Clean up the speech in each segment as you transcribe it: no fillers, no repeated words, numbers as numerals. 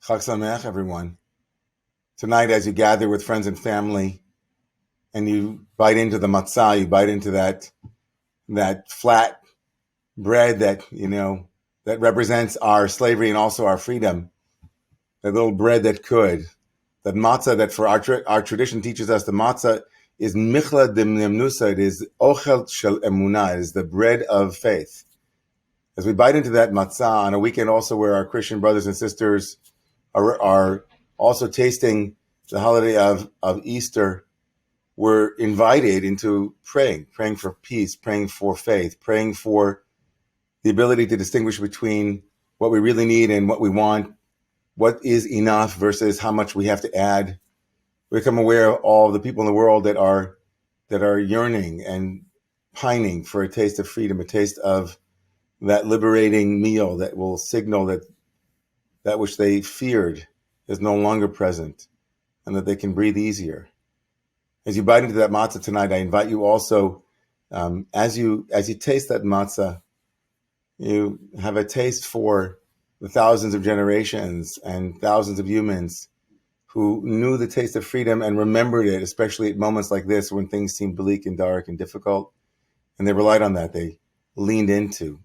Chag Sameach, everyone. Tonight, as you gather with friends and family, and you bite into the matzah, you bite into that flat bread that represents our slavery and also our freedom. That little bread that matzah that for our tradition teaches us, the matzah is michla demnemnusa. It is ochel shel emunah. It is the bread of faith. As we bite into that matzah on a weekend also where our Christian brothers and sisters are also tasting the holiday of Easter, we're invited into praying for peace, praying for faith, praying for the ability to distinguish between what we really need and what we want, what is enough versus how much we have to add. We become aware of all the people in the world that are yearning and pining for a taste of freedom, a taste of that liberating meal that will signal that which they feared is no longer present and that they can breathe easier. As you bite into that matzah tonight, I invite you also, as you taste that matzah, you have a taste for the thousands of generations and thousands of humans who knew the taste of freedom and remembered it, especially at moments like this when things seemed bleak and dark and difficult. And they relied on that. They leaned into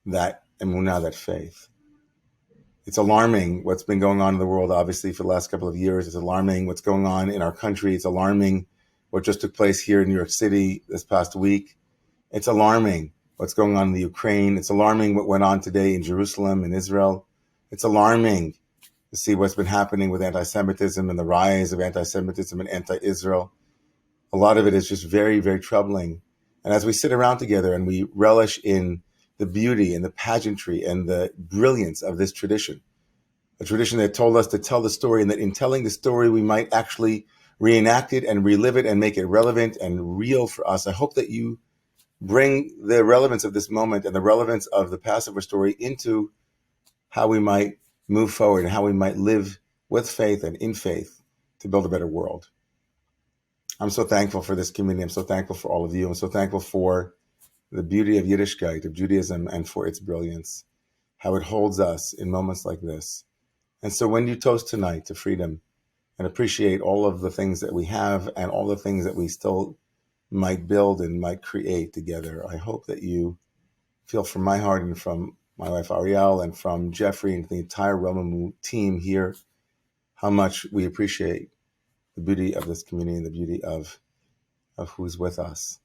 that emunah, that faith. It's alarming what's been going on in the world, obviously, for the last couple of years. It's alarming what's going on in our country. It's alarming what just took place here in New York City this past week. It's alarming what's going on in the Ukraine. It's alarming what went on today in Jerusalem and Israel. It's alarming to see what's been happening with anti-Semitism and the rise of anti-Semitism and anti-Israel. A lot of it is just very, very troubling. And as we sit around together and we relish in the beauty and the pageantry and the brilliance of this tradition, a tradition that told us to tell the story, and that in telling the story, we might actually reenact it and relive it and make it relevant and real for us. I hope that you bring the relevance of this moment and the relevance of the Passover story into how we might move forward and how we might live with faith and in faith to build a better world. I'm so thankful for this community. I'm so thankful for all of you. I'm so thankful for the beauty of Yiddishkeit, of Judaism, and for its brilliance, how it holds us in moments like this. And so when you toast tonight to freedom and appreciate all of the things that we have and all the things that we still might build and might create together, I hope that you feel from my heart and from my wife Ariel and from Jeffrey and the entire Romamu team here how much we appreciate the beauty of this community and the beauty of who's with us.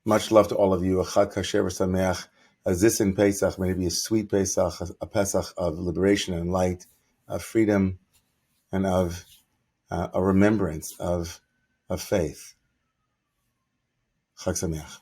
Much love to all of you. A Chag Kasher v'Sameach. As this in Pesach, may it be a sweet Pesach, a Pesach of liberation and light, of freedom, and of a remembrance of faith. Chag Sameach.